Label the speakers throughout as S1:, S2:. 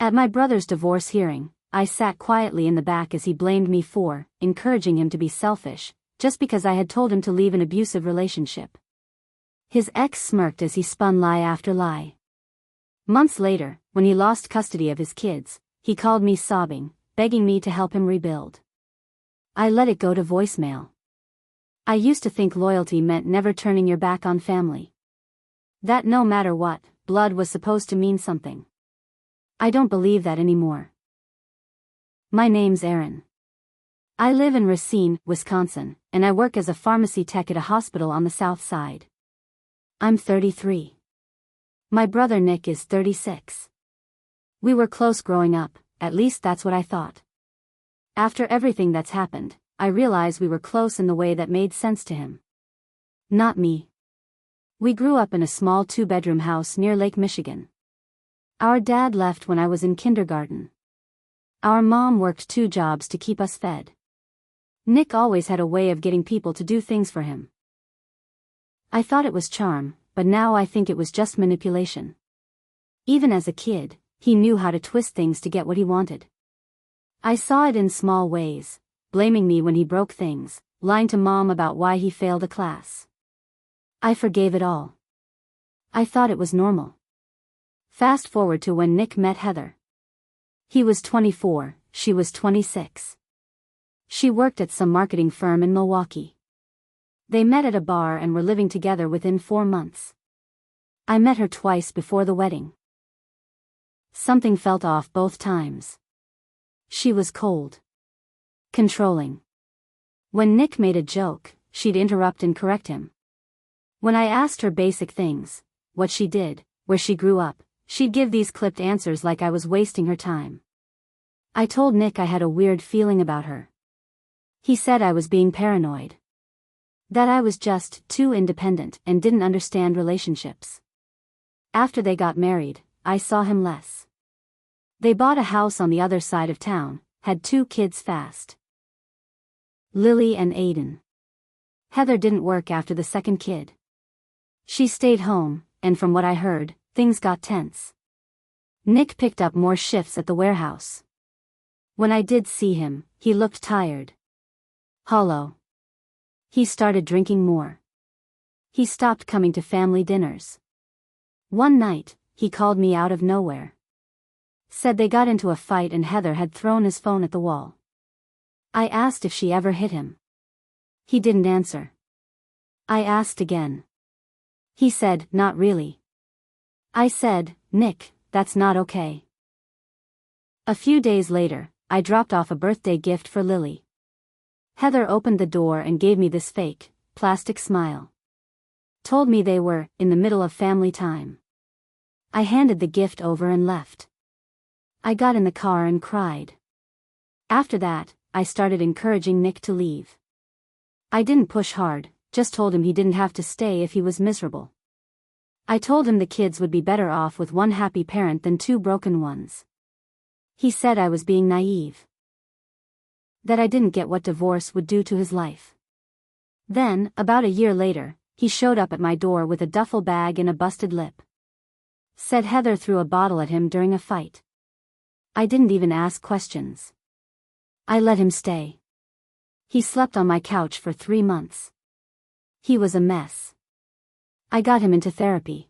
S1: At my brother's divorce hearing, I sat quietly in the back as he blamed me for encouraging him to be selfish, just because I had told him to leave an abusive relationship. His ex smirked as he spun lie after lie. Months later, when he lost custody of his kids, he called me sobbing, begging me to help him rebuild. I let it go to voicemail. I used to think loyalty meant never turning your back on family. That no matter what, blood was supposed to mean something. I don't believe that anymore. My name's Erin. I live in Racine, Wisconsin, and I work as a pharmacy tech at a hospital on the south side. I'm 33. My brother Nick is 36. We were close growing up, at least that's what I thought. After everything that's happened, I realize we were close in the way that made sense to him. Not me. We grew up in a small 2-bedroom house near Lake Michigan. Our dad left when I was in kindergarten. Our mom worked 2 jobs to keep us fed. Nick always had a way of getting people to do things for him. I thought it was charm, but now I think it was just manipulation. Even as a kid, he knew how to twist things to get what he wanted. I saw it in small ways. Blaming me when he broke things, lying to mom about why he failed a class. I forgave it all. I thought it was normal. Fast forward to when Nick met Heather. He was 24, she was 26. She worked at some marketing firm in Milwaukee. They met at a bar and were living together within 4 months. I met her twice before the wedding. Something felt off both times. She was cold. Controlling. When Nick made a joke, she'd interrupt and correct him. When I asked her basic things, what she did, where she grew up, she'd give these clipped answers like I was wasting her time. I told Nick I had a weird feeling about her. He said I was being paranoid. That I was just too independent and didn't understand relationships. After they got married, I saw him less. They bought a house on the other side of town, had 2 kids fast. Lily and Aiden. Heather didn't work after the second kid. She stayed home, and from what I heard, things got tense. Nick picked up more shifts at the warehouse. When I did see him, he looked tired. Hollow. He started drinking more. He stopped coming to family dinners. One night, he called me out of nowhere. Said they got into a fight and Heather had thrown his phone at the wall. I asked if she ever hit him. He didn't answer. I asked again. He said, not really. I said, Nick, that's not okay. A few days later, I dropped off a birthday gift for Lily. Heather opened the door and gave me this fake, plastic smile. Told me they were in the middle of family time. I handed the gift over and left. I got in the car and cried. After that, I started encouraging Nick to leave. I didn't push hard, just told him he didn't have to stay if he was miserable. I told him the kids would be better off with one happy parent than 2 broken ones. He said I was being naive. That I didn't get what divorce would do to his life. Then, about a year later, he showed up at my door with a duffel bag and a busted lip. Said Heather threw a bottle at him during a fight. I didn't even ask questions. I let him stay. He slept on my couch for 3 months. He was a mess. I got him into therapy.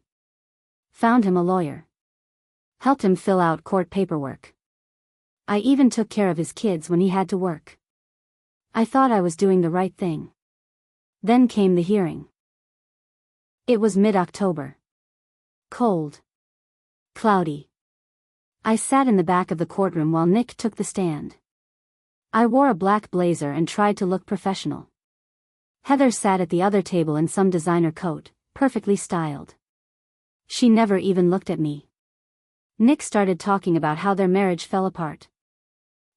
S1: Found him a lawyer. Helped him fill out court paperwork. I even took care of his kids when he had to work. I thought I was doing the right thing. Then came the hearing. It was mid-October. Cold. Cloudy. I sat in the back of the courtroom while Nick took the stand. I wore a black blazer and tried to look professional. Heather sat at the other table in some designer coat, perfectly styled. She never even looked at me. Nick started talking about how their marriage fell apart.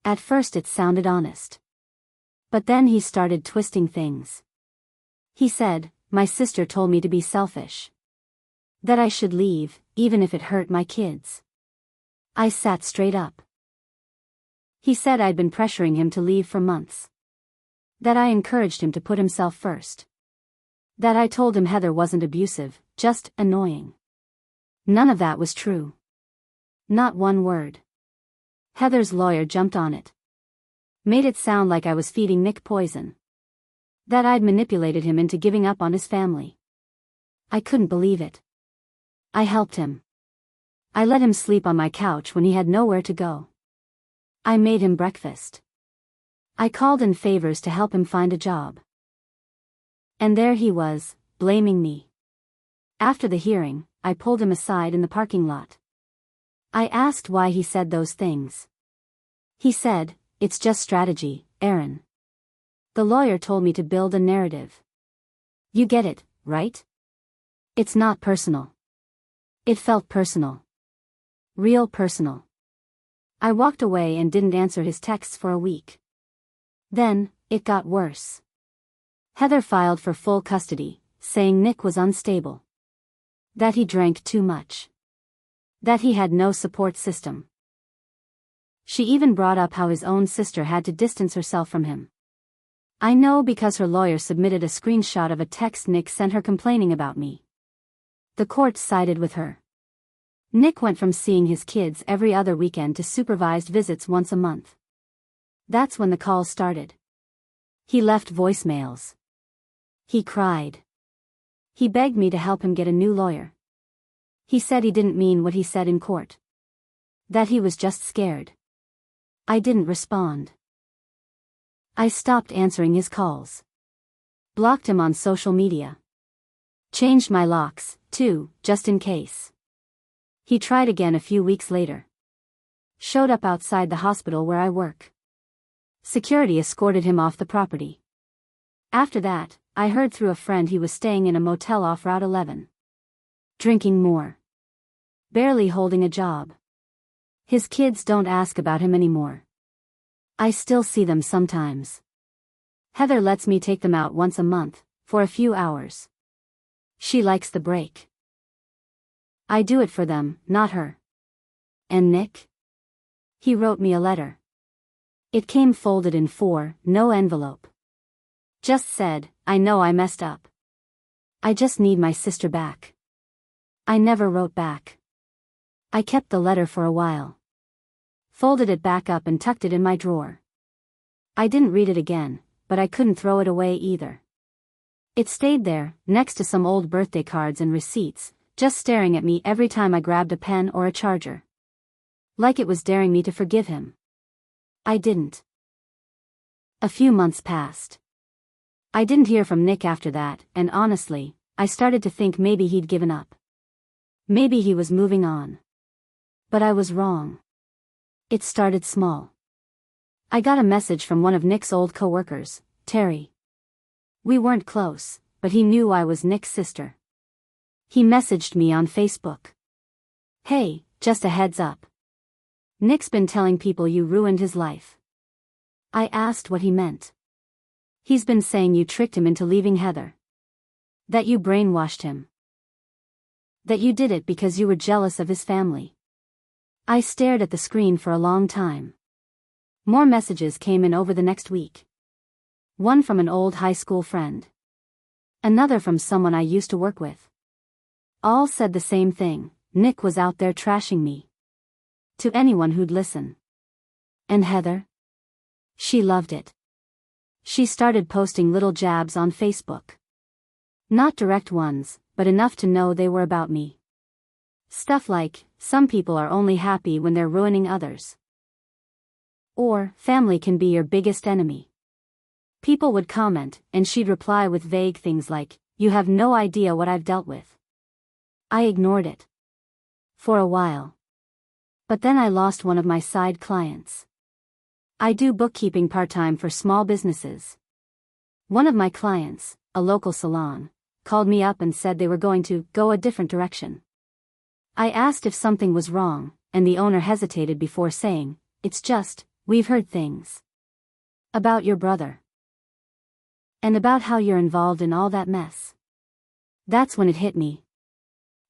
S1: At first it sounded honest. But then he started twisting things. He said, my sister told me to be selfish. That I should leave, even if it hurt my kids. I sat straight up. He said I'd been pressuring him to leave for months. That I encouraged him to put himself first. That I told him Heather wasn't abusive, just annoying. None of that was true. Not one word. Heather's lawyer jumped on it. Made it sound like I was feeding Nick poison. That I'd manipulated him into giving up on his family. I couldn't believe it. I helped him. I let him sleep on my couch when he had nowhere to go. I made him breakfast. I called in favors to help him find a job. And there he was, blaming me. After the hearing, I pulled him aside in the parking lot. I asked why he said those things. He said, "It's just strategy, Aaron." The lawyer told me to build a narrative. You get it, right? It's not personal. It felt personal. Real personal. I walked away and didn't answer his texts for a week. Then, it got worse. Heather filed for full custody, saying Nick was unstable. That he drank too much. That he had no support system. She even brought up how his own sister had to distance herself from him. I know because her lawyer submitted a screenshot of a text Nick sent her complaining about me. The court sided with her. Nick went from seeing his kids every other weekend to supervised visits once a month. That's when the calls started. He left voicemails. He cried. He begged me to help him get a new lawyer. He said he didn't mean what he said in court. That he was just scared. I didn't respond. I stopped answering his calls. Blocked him on social media. Changed my locks, too, just in case. He tried again a few weeks later. Showed up outside the hospital where I work. Security escorted him off the property. After that, I heard through a friend he was staying in a motel off Route 11. Drinking more. Barely holding a job. His kids don't ask about him anymore. I still see them sometimes. Heather lets me take them out once a month, for a few hours. She likes the break. I do it for them, not her. And Nick? He wrote me a letter. It came folded in 4, no envelope. Just said, "I know I messed up. I just need my sister back." I never wrote back. I kept the letter for a while. Folded it back up and tucked it in my drawer. I didn't read it again, but I couldn't throw it away either. It stayed there, next to some old birthday cards and receipts, just staring at me every time I grabbed a pen or a charger. Like it was daring me to forgive him. I didn't. A few months passed. I didn't hear from Nick after that, and honestly, I started to think maybe he'd given up. Maybe he was moving on. But I was wrong. It started small. I got a message from one of Nick's old coworkers, Terry. We weren't close, but he knew I was Nick's sister. He messaged me on Facebook. "Hey, just a heads up. Nick's been telling people you ruined his life." I asked what he meant. "He's been saying you tricked him into leaving Heather. That you brainwashed him. That you did it because you were jealous of his family." I stared at the screen for a long time. More messages came in over the next week. One from an old high school friend. Another from someone I used to work with. All said the same thing: Nick was out there trashing me. To anyone who'd listen. And Heather? She loved it. She started posting little jabs on Facebook. Not direct ones, but enough to know they were about me. Stuff like, "Some people are only happy when they're ruining others." Or, "Family can be your biggest enemy." People would comment, and she'd reply with vague things like, "You have no idea what I've dealt with." I ignored it. For a while. But then I lost one of my side clients. I do bookkeeping part-time for small businesses. One of my clients, a local salon, called me up and said they were going to go a different direction. I asked if something was wrong, and the owner hesitated before saying, "It's just, we've heard things about your brother. And about how you're involved in all that mess." That's when it hit me.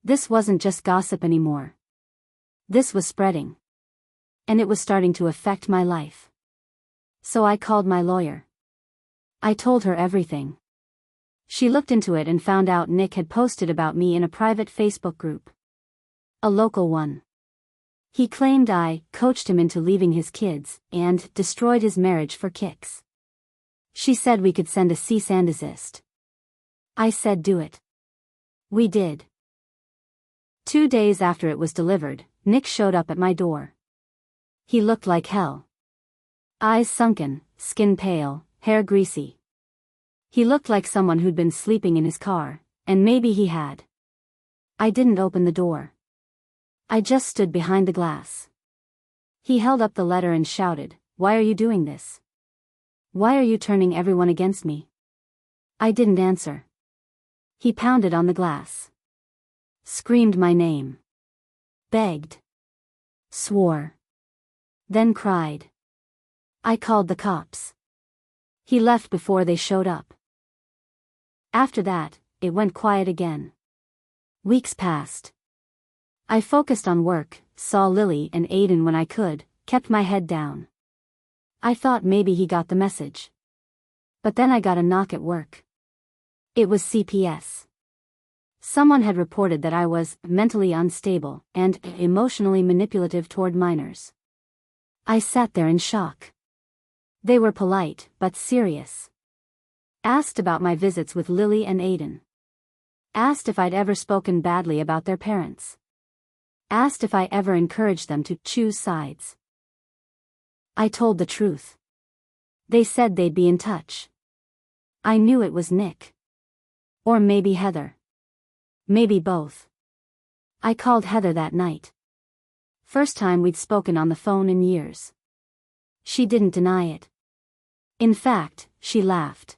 S1: This wasn't just gossip anymore. This was spreading. And it was starting to affect my life. So I called my lawyer. I told her everything. She looked into it and found out Nick had posted about me in a private Facebook group. A local one. He claimed I coached him into leaving his kids and destroyed his marriage for kicks. She said we could send a cease and desist. I said do it. We did. 2 days after it was delivered, Nick showed up at my door. He looked like hell. Eyes sunken, skin pale, hair greasy. He looked like someone who'd been sleeping in his car, and maybe he had. I didn't open the door. I just stood behind the glass. He held up the letter and shouted, "Why are you doing this? Why are you turning everyone against me?" I didn't answer. He pounded on the glass. Screamed my name. Begged. Swore. Then cried. I called the cops. He left before they showed up. After that, it went quiet again. Weeks passed. I focused on work, saw Lily and Aiden when I could, kept my head down. I thought maybe he got the message. But then I got a knock at work. It was CPS. Someone had reported that I was mentally unstable and emotionally manipulative toward minors. I sat there in shock. They were polite, but serious. Asked about my visits with Lily and Aiden. Asked if I'd ever spoken badly about their parents. Asked if I ever encouraged them to choose sides. I told the truth. They said they'd be in touch. I knew it was Nick. Or maybe Heather. Maybe both. I called Heather that night. First time we'd spoken on the phone in years. She didn't deny it. In fact, she laughed.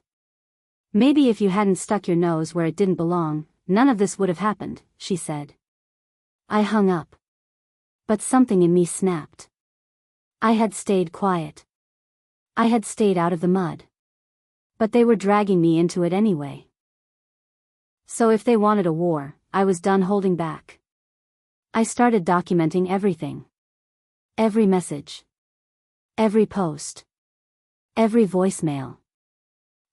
S1: Maybe if you hadn't stuck your nose where it didn't belong, none of this would have happened, she said. I hung up. But something in me snapped. I had stayed quiet. I had stayed out of the mud. But they were dragging me into it anyway. So if they wanted a war, I was done holding back. I started documenting everything. Every message. Every post. Every voicemail.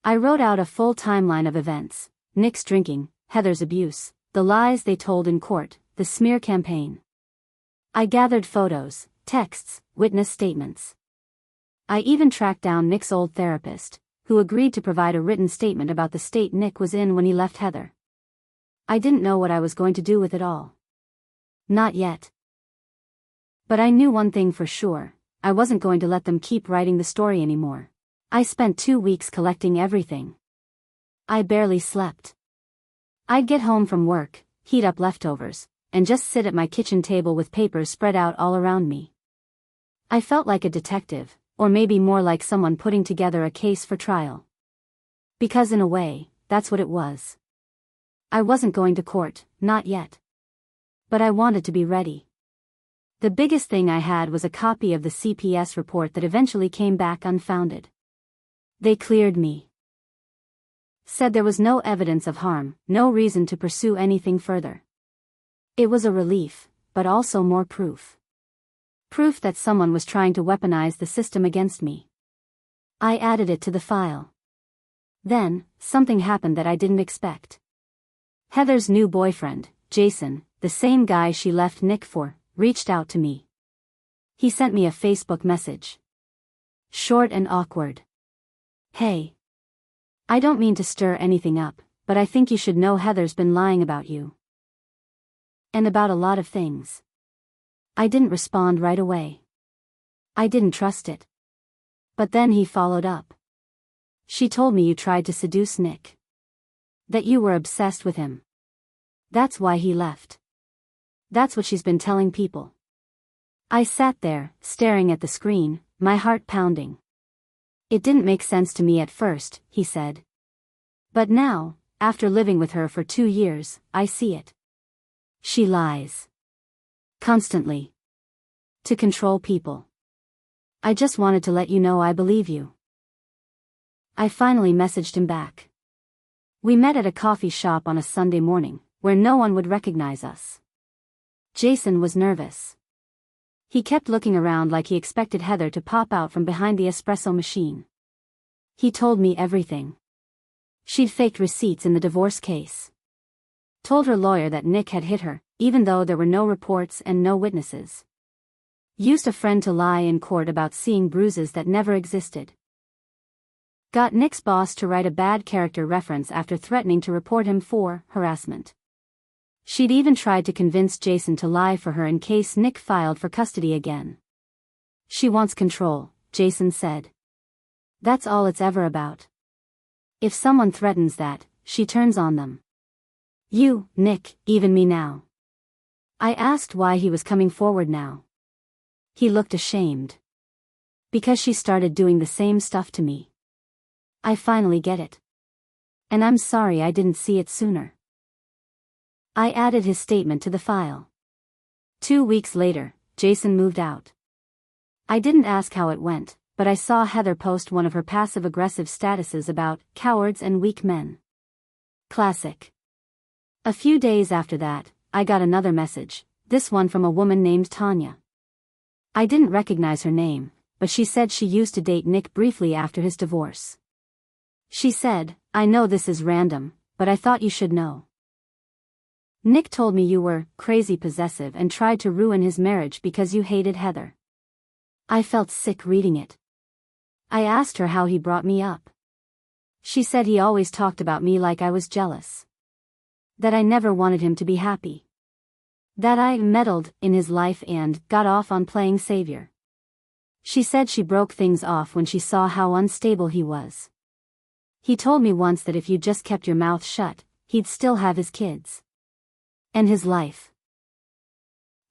S1: I wrote out a full timeline of events: Nick's drinking, Heather's abuse, the lies they told in court, the smear campaign. I gathered photos, texts, witness statements. I even tracked down Nick's old therapist, who agreed to provide a written statement about the state Nick was in when he left Heather. I didn't know what I was going to do with it all. Not yet. But I knew one thing for sure: I wasn't going to let them keep writing the story anymore. I spent 2 weeks collecting everything. I barely slept. I'd get home from work, heat up leftovers, and just sit at my kitchen table with papers spread out all around me. I felt like a detective, or maybe more like someone putting together a case for trial. Because in a way, that's what it was. I wasn't going to court, not yet. But I wanted to be ready. The biggest thing I had was a copy of the CPS report that eventually came back unfounded. They cleared me. Said there was no evidence of harm, no reason to pursue anything further. It was a relief, but also more proof. Proof that someone was trying to weaponize the system against me. I added it to the file. Then, something happened that I didn't expect. Heather's new boyfriend, Jason, the same guy she left Nick for, reached out to me. He sent me a Facebook message. Short and awkward. Hey. I don't mean to stir anything up, but I think you should know Heather's been lying about you. And about a lot of things. I didn't respond right away. I didn't trust it. But then he followed up. She told me you tried to seduce Nick. That you were obsessed with him. That's why he left. That's what she's been telling people. I sat there, staring at the screen, my heart pounding. It didn't make sense to me at first, he said. But now, after living with her for 2 years, I see it. She lies. Constantly. To control people. I just wanted to let you know I believe you. I finally messaged him back. We met at a coffee shop on a Sunday morning, where no one would recognize us. Jason was nervous. He kept looking around like he expected Heather to pop out from behind the espresso machine. He told me everything. She'd faked receipts in the divorce case. Told her lawyer that Nick had hit her, even though there were no reports and no witnesses. Used a friend to lie in court about seeing bruises that never existed. Got Nick's boss to write a bad character reference after threatening to report him for harassment. She'd even tried to convince Jason to lie for her in case Nick filed for custody again. She wants control, Jason said. That's all it's ever about. If someone threatens that, she turns on them. You, Nick, even me now. I asked why he was coming forward now. He looked ashamed. Because she started doing the same stuff to me. I finally get it. And I'm sorry I didn't see it sooner. I added his statement to the file. 2 weeks later, Jason moved out. I didn't ask how it went, but I saw Heather post one of her passive-aggressive statuses about cowards and weak men. Classic. A few days after that, I got another message, this one from a woman named Tanya. I didn't recognize her name, but she said she used to date Nick briefly after his divorce. She said, I know this is random, but I thought you should know. Nick told me you were crazy possessive and tried to ruin his marriage because you hated Heather. I felt sick reading it. I asked her how he brought me up. She said he always talked about me like I was jealous. That I never wanted him to be happy. That I meddled in his life and got off on playing savior. She said she broke things off when she saw how unstable he was. He told me once that if you just kept your mouth shut, he'd still have his kids. And his life.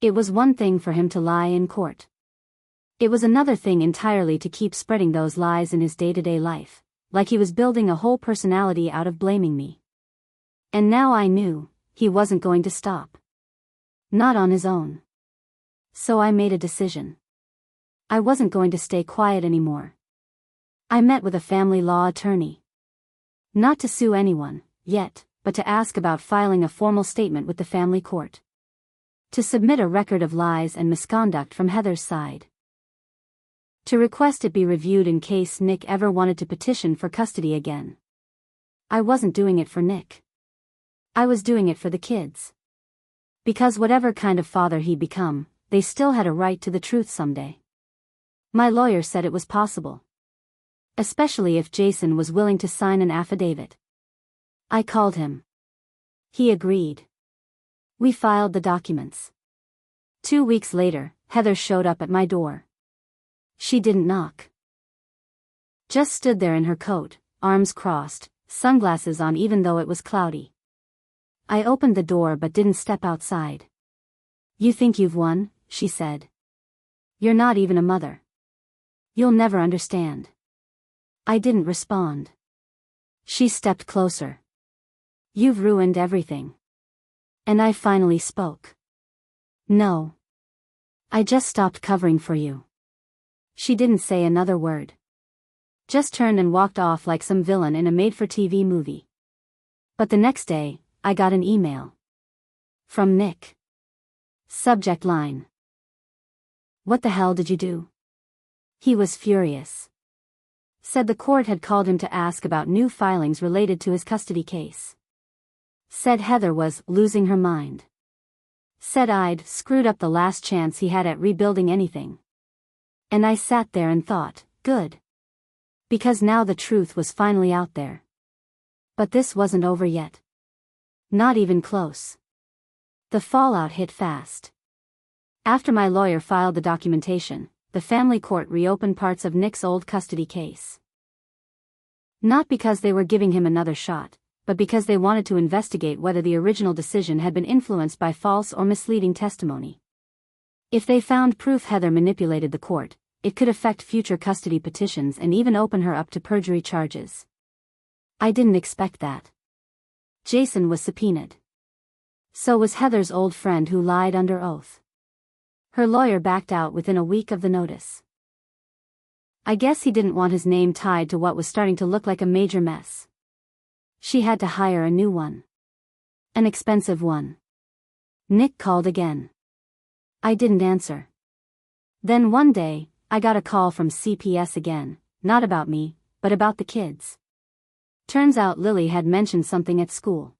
S1: It was one thing for him to lie in court. It was another thing entirely to keep spreading those lies in his day-to-day life, like he was building a whole personality out of blaming me. And now I knew, he wasn't going to stop. Not on his own. So I made a decision. I wasn't going to stay quiet anymore. I met with a family law attorney. Not to sue anyone, yet, but to ask about filing a formal statement with the family court. To submit a record of lies and misconduct from Heather's side. To request it be reviewed in case Nick ever wanted to petition for custody again. I wasn't doing it for Nick. I was doing it for the kids. Because whatever kind of father he'd become, they still had a right to the truth someday. My lawyer said it was possible. Especially if Jason was willing to sign an affidavit. I called him. He agreed. We filed the documents. 2 weeks later, Heather showed up at my door. She didn't knock. Just stood there in her coat, arms crossed, sunglasses on even though it was cloudy. I opened the door but didn't step outside. You think you've won, she said. You're not even a mother. You'll never understand. I didn't respond. She stepped closer. You've ruined everything. And I finally spoke. No. I just stopped covering for you. She didn't say another word. Just turned and walked off like some villain in a made-for-TV movie. But the next day, I got an email. From Nick. Subject line. What the hell did you do? He was furious. Said the court had called him to ask about new filings related to his custody case. Said Heather was losing her mind. Said I'd screwed up the last chance he had at rebuilding anything. And I sat there and thought, good. Because now the truth was finally out there. But this wasn't over yet. Not even close. The fallout hit fast. After my lawyer filed the documentation, the family court reopened parts of Nick's old custody case. Not because they were giving him another shot, but because they wanted to investigate whether the original decision had been influenced by false or misleading testimony. If they found proof Heather manipulated the court, it could affect future custody petitions and even open her up to perjury charges. I didn't expect that. Jason was subpoenaed. So was Heather's old friend who lied under oath. Her lawyer backed out within a week of the notice. I guess he didn't want his name tied to what was starting to look like a major mess. She had to hire a new one. An expensive one. Nick called again. I didn't answer. Then one day, I got a call from CPS again, not about me, but about the kids. Turns out Lily had mentioned something at school.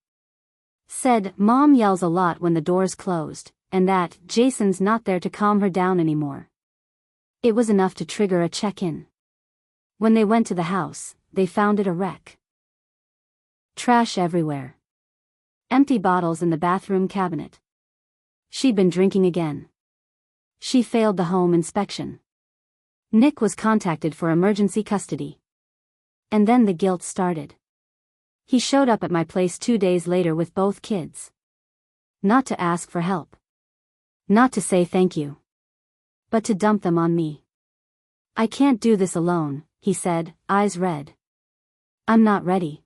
S1: Said, Mom yells a lot when the door's closed, and that Jason's not there to calm her down anymore, It was enough to trigger a check-in. When they went to the house, they found it a wreck. Trash everywhere. Empty bottles in the bathroom cabinet. She'd been drinking again. She failed the home inspection. Nick was contacted for emergency custody. And then the guilt started. He showed up at my place 2 days later with both kids. Not to ask for help. Not to say thank you. But to dump them on me. "I can't do this alone," he said, eyes red. "I'm not ready."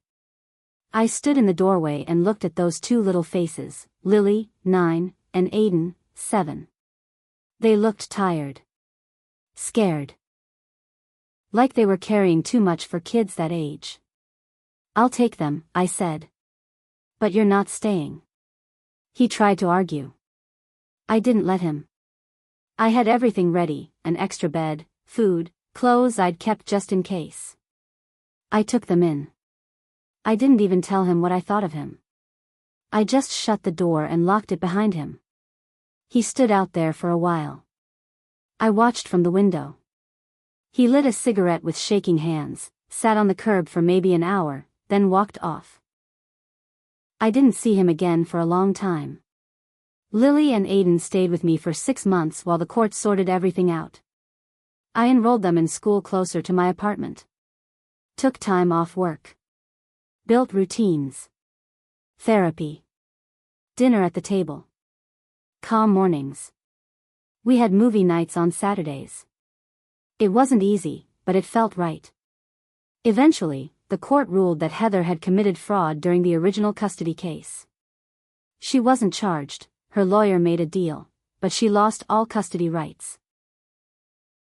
S1: I stood in the doorway and looked at those two little faces, Lily, 9, and Aiden, 7. They looked tired. Scared. Like they were carrying too much for kids that age. "I'll take them," I said. "But you're not staying." He tried to argue. I didn't let him. I had everything ready, an extra bed, food, clothes I'd kept just in case. I took them in. I didn't even tell him what I thought of him. I just shut the door and locked it behind him. He stood out there for a while. I watched from the window. He lit a cigarette with shaking hands, sat on the curb for maybe an hour, then walked off. I didn't see him again for a long time. Lily and Aiden stayed with me for 6 months while the court sorted everything out. I enrolled them in school closer to my apartment. Took time off work. Built routines. Therapy. Dinner at the table. Calm mornings. We had movie nights on Saturdays. It wasn't easy, but it felt right. Eventually, the court ruled that Heather had committed fraud during the original custody case. She wasn't charged, her lawyer made a deal, but she lost all custody rights.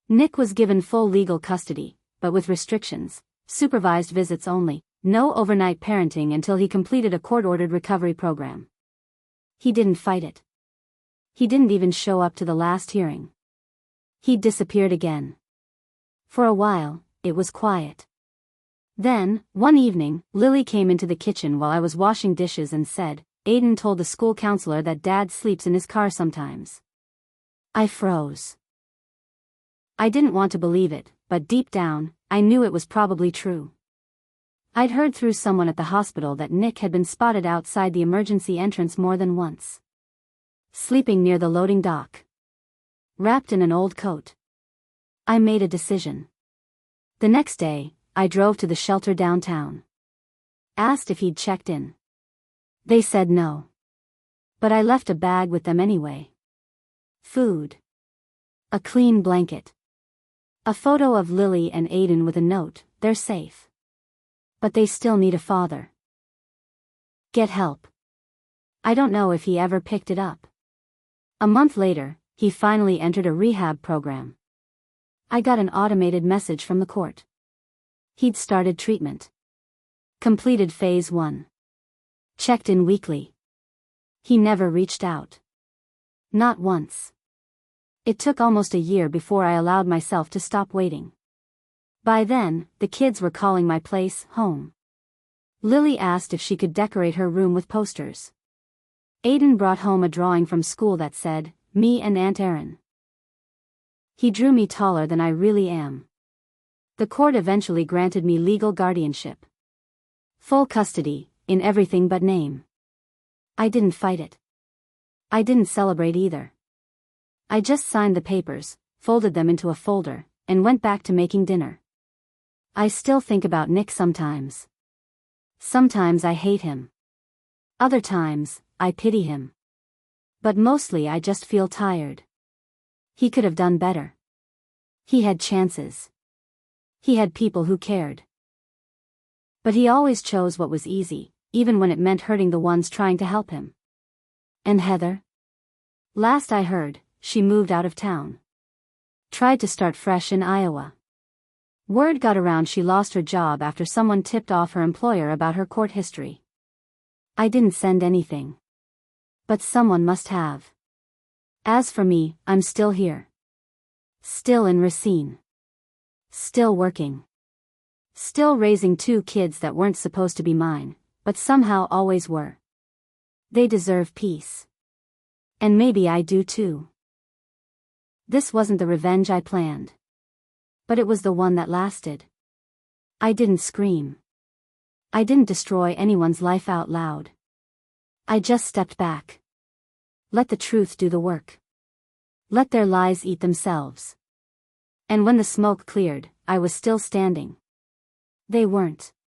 S1: Nick was given full legal custody, but with restrictions, supervised visits only, no overnight parenting until he completed a court-ordered recovery program. He didn't fight it. He didn't even show up to the last hearing. He disappeared again. For a while, it was quiet. Then, one evening, Lily came into the kitchen while I was washing dishes and said, "Aiden told the school counselor that Dad sleeps in his car sometimes." I froze. I didn't want to believe it, but deep down, I knew it was probably true. I'd heard through someone at the hospital that Nick had been spotted outside the emergency entrance more than once. Sleeping near the loading dock. Wrapped in an old coat. I made a decision. The next day, I drove to the shelter downtown. Asked if he'd checked in. They said no. But I left a bag with them anyway. Food. A clean blanket. A photo of Lily and Aiden with a note, "They're safe. But they still need a father. Get help." I don't know if he ever picked it up. A month later, he finally entered a rehab program. I got an automated message from the court. He'd started treatment. Completed phase 1. Checked in weekly. He never reached out. Not once. It took almost a year before I allowed myself to stop waiting. By then, the kids were calling my place home. Lily asked if she could decorate her room with posters. Aiden brought home a drawing from school that said, "Me and Aunt Erin." He drew me taller than I really am. The court eventually granted me legal guardianship. Full custody, in everything but name. I didn't fight it. I didn't celebrate either. I just signed the papers, folded them into a folder, and went back to making dinner. I still think about Nick sometimes. Sometimes I hate him. Other times, I pity him. But mostly I just feel tired. He could have done better. He had chances. He had people who cared. But he always chose what was easy, even when it meant hurting the ones trying to help him. And Heather? Last I heard, she moved out of town. Tried to start fresh in Iowa. Word got around she lost her job after someone tipped off her employer about her court history. I didn't send anything. But someone must have. As for me, I'm still here. Still in Racine. Still working. Still raising 2 kids that weren't supposed to be mine, but somehow always were. They deserve peace. And maybe I do too. This wasn't the revenge I planned. But it was the one that lasted. I didn't scream. I didn't destroy anyone's life out loud. I just stepped back. Let the truth do the work. Let their lies eat themselves. And when the smoke cleared, I was still standing. They weren't.